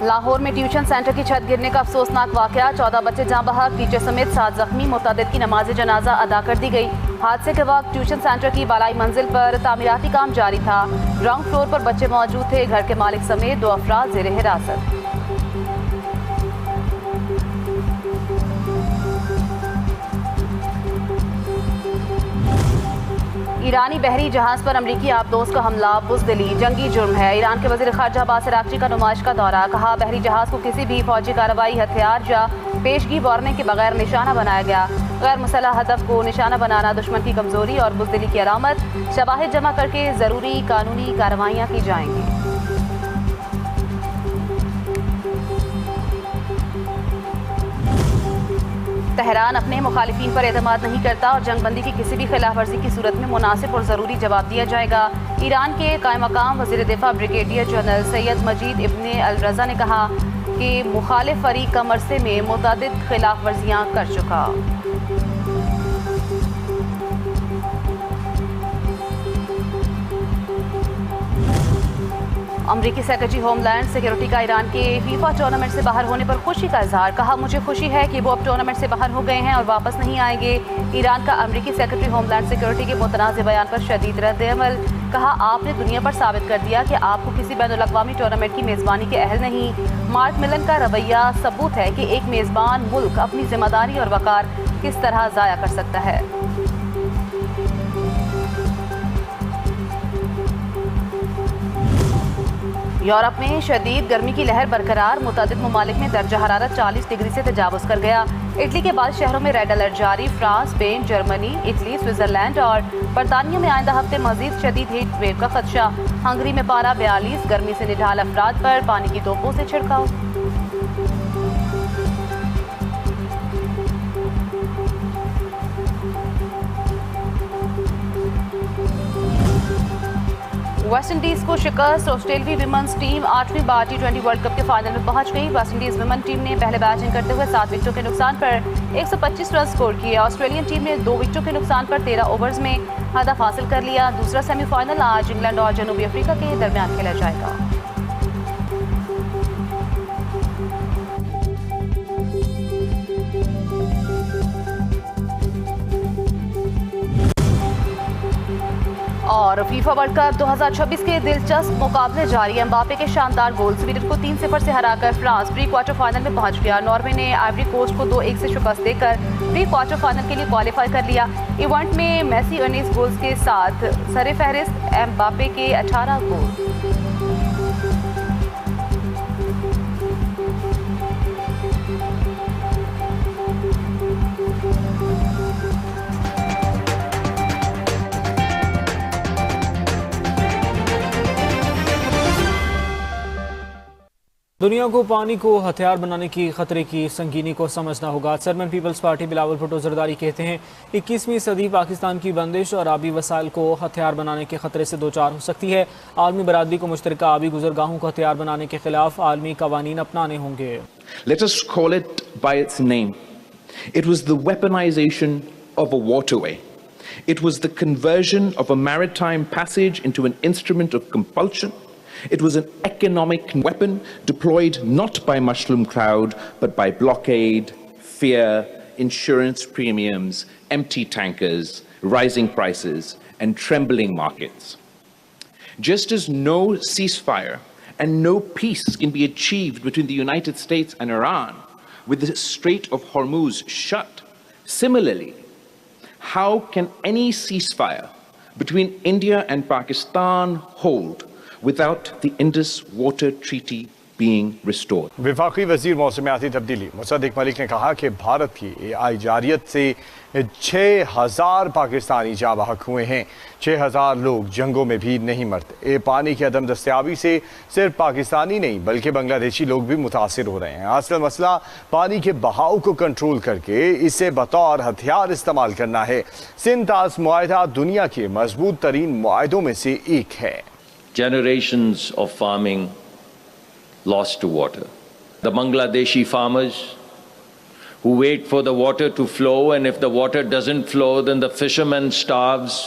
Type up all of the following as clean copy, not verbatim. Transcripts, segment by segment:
लाहौर में tuition centre की छत गिरने का अफसोसनाक वाकया, 14 बच्चे जाँ बहक, टीचर समेत 7 जख्मी। मुतअद्दिद की नमाज जनाजा अदा कर दी गई। हादसे के वक्त ट्यूशन सेंटर की बालाई मंजिल पर तामीराती काम जारी था। ग्राउंड फ्लोर पर बच्चे मौजूद थे। घर के मालिक समेत 2 अफराद जेर हिरासत। ईरानी बहरी जहाज पर अमरीकी आबदोज का हमला बुज़दिली जंगी जुर्म है। ईरान के वज़ीर ख़ारजा अब्बास अराग़ची का नुमाइश का दौरा, कहा बहरी जहाज को किसी भी फौजी कार्रवाई, हथियार या पेशगी वार्निंग के बगैर निशाना बनाया गया। गैर मुसल्लह हदफ को निशाना बनाना दुश्मन की कमज़ोरी और बुज़दिली की अलामत। शवाहिद जमा करके ज़रूरी कानूनी कार्रवाइयाँ की जाएंगी। तेहरान अपने मुखालिफिन पर एतमाद नहीं करता और जंगबंदी की किसी भी खिलाफ वर्जी की सूरत में मुनासिब और ज़रूरी जवाब दिया जाएगा। ईरान के कायम मकाम वज़ीर दिफा ब्रिगेडियर जनरल सैयद मजीद इब्ने अल रज़ा ने कहा कि मुखालिफ फरीक कम अरसे में मुतअद्दिद खिलाफ वर्जियाँ कर चुका। अमरीकी सेक्रेटरी होमलैंड सिक्योरिटी का ईरान के फीफा टूर्नामेंट से बाहर होने पर खुशी का इजहार, कहा मुझे खुशी है कि वो अब टूर्नामेंट से बाहर हो गए हैं और वापस नहीं आएंगे। ईरान का अमरीकी सेक्रेटरी होमलैंड सिक्योरिटी के मुतनाज़ बयान पर शदीद रद्द-ए-अमल, कहा आपने दुनिया पर साबित कर दिया कि आपको किसी बैनुल-अक़वामी टूर्नामेंट की मेज़बानी के अहल नहीं। मार्क मिलन का रवैया सबूत है कि एक मेज़बान मुल्क अपनी जिम्मेदारी और वक़ार किस तरह ज़ाया कर सकता है। यूरोप में शदीद गर्मी की लहर बरकरार, मुतअद्दिद ममालिक में दर्जा हरारत 40 डिग्री से तजावुज़ कर गया। इटली के बाद शहरों में रेड अलर्ट जारी। France, Spain, Germany, Italy, Switzerland और बरतानिया में आइंदा हफ्ते मजीद शदीद हीट वेव का खदशा। हंगरी में पारा 42, गर्मी से निढाल अफराद पर पानी की तोपों से छिड़काव। वेस्ट इंडीज को शिकस्त, ऑस्ट्रेलियाई विमेंस टीम 8वीं बार T20 वर्ल्ड कप के फाइनल में पहुंच गई। वेस्ट इंडीज विमेन टीम ने पहले बैटिंग करते हुए 7 विकेटों के नुकसान पर 125 रन स्कोर किए। ऑस्ट्रेलियन टीम ने 2 विकेटों के नुकसान पर 13 ओवर्स में हदफ हासिल कर लिया। दूसरा सेमीफाइनल आज इंग्लैंड और जनूबी अफ्रीका के दरमियान खेला जाएगा। और फीफा वर्ल्ड कप 2026 के दिलचस्प मुकाबले जारी। एम्बापे के शानदार गोल स्वीडन को 3-0 से हराकर फ्रांस प्री क्वार्टर फाइनल में पहुंच गया। नॉर्वे ने आइवरी कोस्ट को 2-1 से शिकस्त देकर प्री क्वार्टर फाइनल के लिए क्वालिफाई कर लिया। इवेंट में मेसी 19 गोल्स के साथ सरे-फहरिस्त, एम्बापे के 18 गोल। दुनिया को पानी को हथियार बनाने की खतरे की संगीनी को समझना होगा। चेयरमैन पीपल्स पार्टी बिलावल भुट्टो जरदारी कहते हैं 21वीं सदी पाकिस्तान की बंदिश और आबी वसाइल को हथियार बनाने के खतरे से दो चार हो सकती है। आलमी बरादरी को मुश्तरका आबी गुजरगाहों को हथियार बनाने के खिलाफ आलमी कवानीन अपनाने होंगे। Let us call it by its name. It was the weaponization of a waterway. It was the conversion of a maritime passage into an instrument of compulsion. It was an economic weapon deployed not by mushroom cloud, but by blockade, fear, insurance premiums, empty tankers, rising prices, and trembling markets. Just as no ceasefire and no peace can be achieved between the United States and Iran with the Strait of Hormuz shut, similarly, how can any ceasefire between India and Pakistan hold without the Indus Water Treaty being restored? वफाकी वजीर मौसमियाती तब्दीली मुसद्दिक मलिक ने कहा कि भारत की AI जारियत से 6000 पाकिस्तानी जाँ बहक हुए हैं। 6000 लोग जंगों में भी नहीं मरते। पानी की अदम दस्तियाबी से सिर्फ पाकिस्तानी नहीं बल्कि बांग्लादेशी लोग भी मुतासिर हो रहे हैं। असल मसला पानी के बहाव को कंट्रोल करके इसे बतौर हथियार इस्तेमाल करना है। सिंतास मुआहदा दुनिया के मजबूत तरीन मुआहदों में से एक है। Generations of farming lost to water. The Bangladeshi farmers who wait for the water to flow, and if the water doesn't flow, then the fisherman starves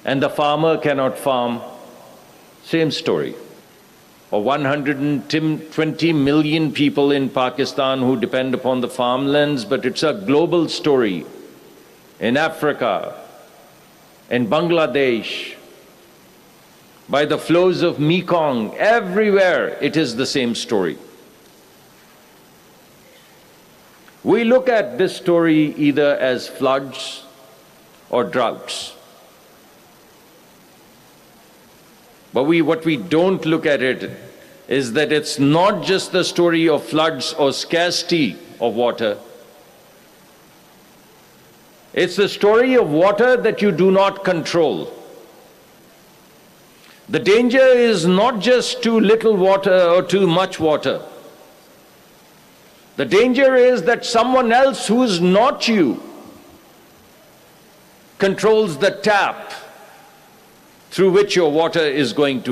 and the farmer cannot farm. Same story. or 120 million people in Pakistan who depend upon the farmlands, but it's a global story. In Africa, in Bangladesh, by the flows of Mekong, everywhere it is the same story. We look at this story either as floods or droughts. But what we don't look at it is that it's not just the story of floods or scarcity of water. It's the story of water that you do not control. The danger is not just too little water or too much water. The danger is that someone else who is not you controls the tap through which your water is going to